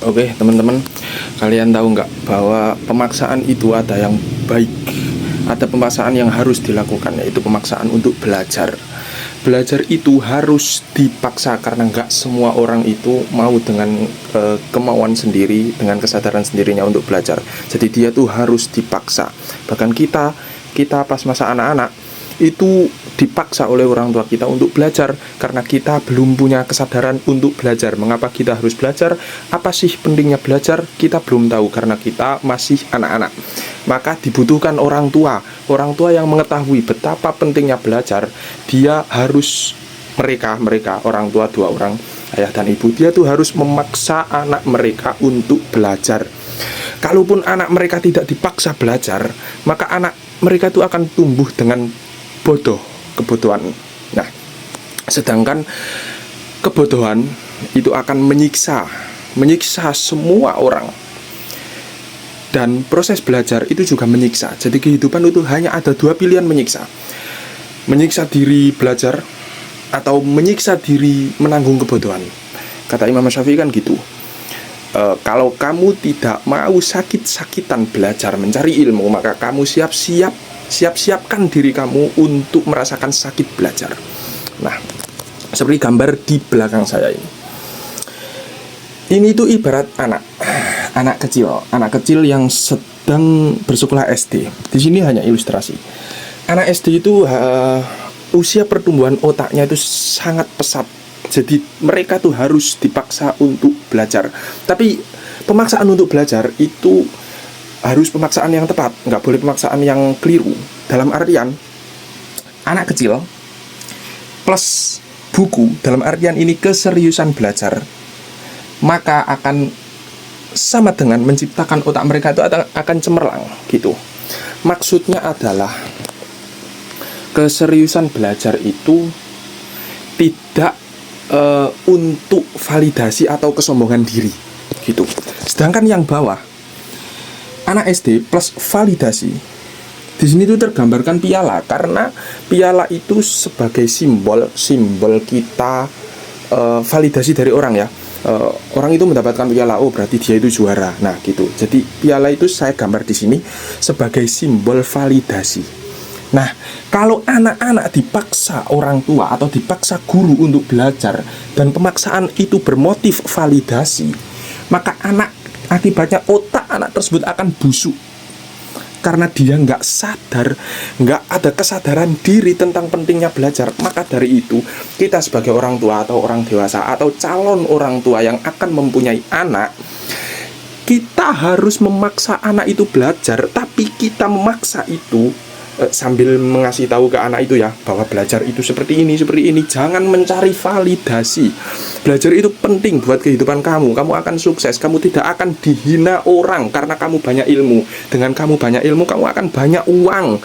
Oke, teman-teman, kalian tahu nggak bahwa pemaksaan itu ada yang baik, ada pemaksaan yang harus dilakukan, yaitu pemaksaan untuk belajar. Belajar itu harus dipaksa karena nggak semua orang itu mau dengan kemauan sendiri, dengan kesadaran sendirinya untuk belajar. Jadi dia tuh harus dipaksa. Bahkan kita pas masa anak-anak itu dipaksa oleh orang tua kita untuk belajar karena kita belum punya kesadaran untuk belajar. Mengapa kita harus belajar? Apa sih pentingnya belajar? Kita belum tahu karena kita masih anak-anak. Maka dibutuhkan orang tua yang mengetahui betapa pentingnya belajar. Dia harus mereka orang tua, dua orang, ayah dan ibu, dia tuh harus memaksa anak mereka untuk belajar. Kalaupun anak mereka tidak dipaksa belajar, maka anak mereka itu akan tumbuh dengan kebodohan. Nah, sedangkan kebodohan itu akan menyiksa semua orang. Dan proses belajar itu juga menyiksa. Jadi kehidupan itu hanya ada dua pilihan menyiksa. Menyiksa diri belajar atau menyiksa diri menanggung kebodohan. Kata Imam Syafi'i kan gitu. Kalau kamu tidak mau sakit-sakitan belajar mencari ilmu, maka kamu siapkan diri kamu untuk merasakan sakit belajar. Nah, seperti gambar di belakang saya ini. Ini tuh ibarat anak kecil yang sedang bersekolah SD. Di sini hanya ilustrasi. Anak SD itu usia pertumbuhan otaknya itu sangat pesat. Jadi mereka tuh harus dipaksa untuk belajar. Tapi pemaksaan untuk belajar itu harus pemaksaan yang tepat, nggak boleh pemaksaan yang keliru. Dalam artian anak kecil plus buku, dalam artian ini keseriusan belajar, maka akan sama dengan menciptakan otak mereka itu akan cemerlang gitu. Maksudnya adalah keseriusan belajar itu tidak untuk validasi atau kesombongan diri gitu. Sedangkan yang bawah, anak SD plus validasi, di sini tuh tergambarkan piala, karena piala itu sebagai simbol kita validasi dari orang ya. Orang itu mendapatkan piala, oh berarti dia itu juara. Nah gitu. Jadi piala itu saya gambar di sini sebagai simbol validasi. Nah, kalau anak-anak dipaksa orang tua atau dipaksa guru untuk belajar dan pemaksaan itu bermotif validasi, maka akibatnya otak anak tersebut akan busuk karena dia nggak sadar, nggak ada kesadaran diri tentang pentingnya belajar. Maka dari itu, kita sebagai orang tua atau orang dewasa atau calon orang tua yang akan mempunyai anak, kita harus memaksa anak itu belajar. Tapi kita memaksa itu sambil mengasih tahu ke anak itu ya, bahwa belajar itu seperti ini. Jangan mencari validasi. Belajar itu penting buat kehidupan kamu. Kamu akan sukses, kamu tidak akan dihina orang karena kamu banyak ilmu. Dengan kamu banyak ilmu, kamu akan banyak uang.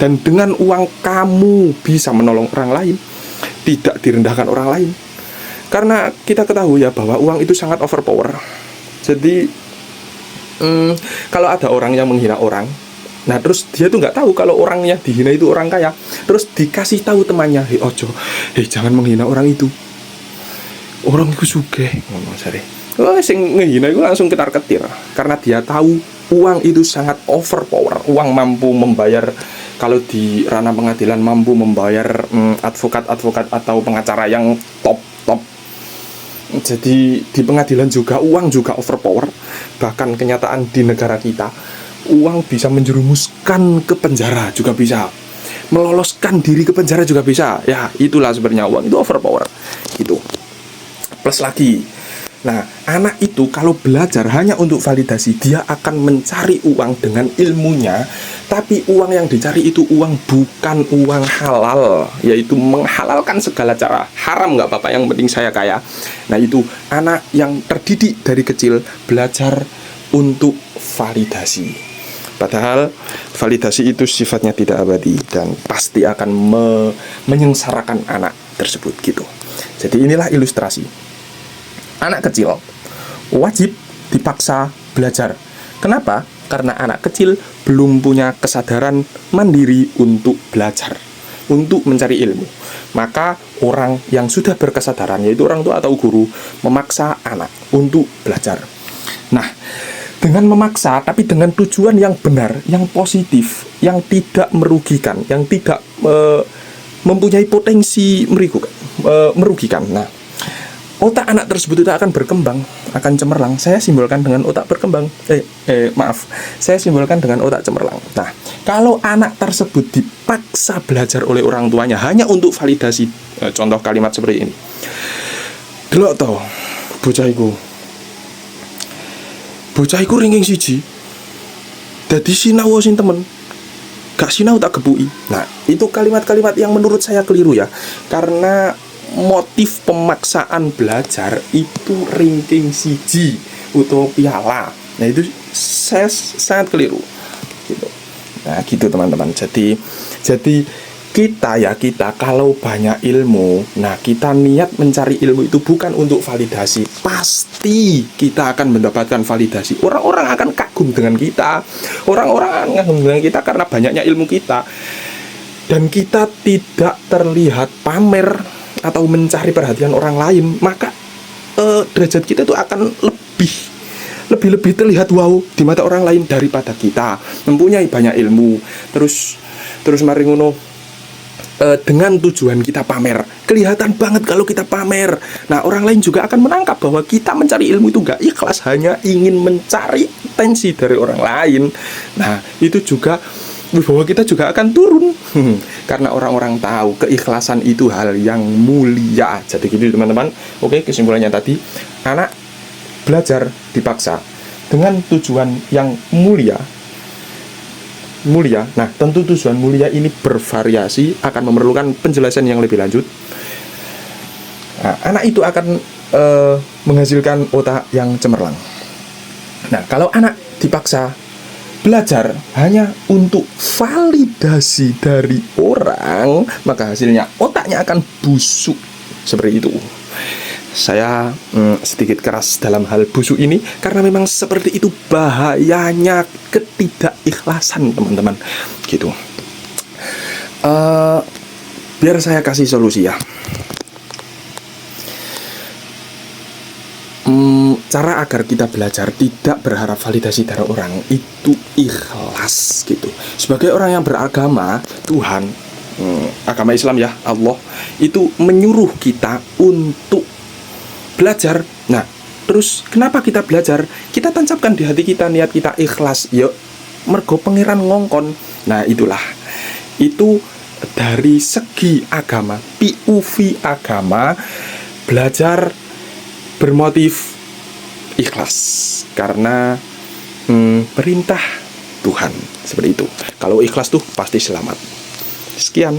Dan dengan uang kamu bisa menolong orang lain, tidak direndahkan orang lain. Karena kita ketahui ya bahwa uang itu sangat overpower. Jadi kalau ada orang yang menghina orang, nah terus dia tuh nggak tahu kalau orang yang dihina itu orang kaya, terus dikasih tahu temannya, jangan menghina orang itu, orang itu sugih, ngomong sare. Sing ngehina itu langsung ketar-ketir karena dia tahu uang itu sangat overpower. Uang mampu membayar, kalau di ranah pengadilan mampu membayar advokat atau pengacara yang top. Jadi di pengadilan juga uang juga overpower. Bahkan kenyataan di negara kita, uang bisa menjerumuskan ke penjara juga bisa, meloloskan diri ke penjara juga bisa. Ya itulah sebenarnya uang itu overpower gitu. Plus lagi, nah anak itu kalau belajar hanya untuk validasi, dia akan mencari uang dengan ilmunya. Tapi uang yang dicari itu uang bukan uang halal, yaitu menghalalkan segala cara. Haram nggak apa-apa, yang penting saya kaya. Nah itu anak yang terdidik dari kecil belajar untuk validasi. Padahal validasi itu sifatnya tidak abadi dan pasti akan menyengsarakan anak tersebut gitu. Jadi inilah ilustrasi. Anak kecil wajib dipaksa belajar. Kenapa? Karena anak kecil belum punya kesadaran mandiri untuk belajar, untuk mencari ilmu. Maka orang yang sudah berkesadaran, yaitu orang tua atau guru, memaksa anak untuk belajar. Nah, dengan memaksa tapi dengan tujuan yang benar, yang positif, yang tidak merugikan, yang tidak mempunyai potensi merugikan. Nah, otak anak tersebut itu akan berkembang, akan cemerlang. Saya simbolkan dengan otak berkembang. Saya simbolkan dengan otak cemerlang. Nah, kalau anak tersebut dipaksa belajar oleh orang tuanya hanya untuk validasi, contoh kalimat seperti ini. Delok to, bocah iku ranking 1. Dadi sinau sing temen. Gak sinau tak gebuki. Nah, itu kalimat-kalimat yang menurut saya keliru ya. Karena motif pemaksaan belajar itu ranking 1 atau piala. Nah, itu saya sangat keliru. Gitu. Nah, gitu teman-teman. Jadi kita kalau banyak ilmu, nah kita niat mencari ilmu itu bukan untuk validasi. Pasti kita akan mendapatkan validasi. Orang-orang akan kagum dengan kita. Orang-orang akan kagum dengan kita karena banyaknya ilmu kita. Dan kita tidak terlihat pamer atau mencari perhatian orang lain, maka derajat kita itu akan lebih terlihat wow di mata orang lain daripada kita mempunyai banyak ilmu. Terus mari ngono. Dengan tujuan kita pamer, kelihatan banget kalau kita pamer. Nah, orang lain juga akan menangkap bahwa kita mencari ilmu itu gak ikhlas, hanya ingin mencari atensi dari orang lain. Nah, itu juga bahwa kita juga akan turun karena orang-orang tahu keikhlasan itu hal yang mulia. Jadi gitu teman-teman. Oke, kesimpulannya tadi, anak belajar dipaksa dengan tujuan yang mulia. Nah, tentu tujuan mulia ini bervariasi, akan memerlukan penjelasan yang lebih lanjut. Nah, anak itu akan menghasilkan otak yang cemerlang. Nah, kalau anak dipaksa belajar hanya untuk validasi dari orang, maka hasilnya otaknya akan busuk. Seperti itu. Saya sedikit keras dalam hal busuk ini karena memang seperti itu bahayanya ketidakikhlasan teman-teman. Gitu. Biar saya kasih solusi ya. Cara agar kita belajar tidak berharap validasi dari orang itu ikhlas gitu. Sebagai orang yang beragama, Tuhan, agama Islam ya, Allah itu menyuruh kita untuk belajar. Nah, terus kenapa kita belajar? Kita tancapkan di hati kita, niat kita ikhlas. Yuk, mergo pangeran ngongkon. Nah, itulah. Itu dari segi agama, POV agama, belajar bermotif ikhlas karena perintah Tuhan. Seperti itu. Kalau ikhlas tuh pasti selamat. Sekian.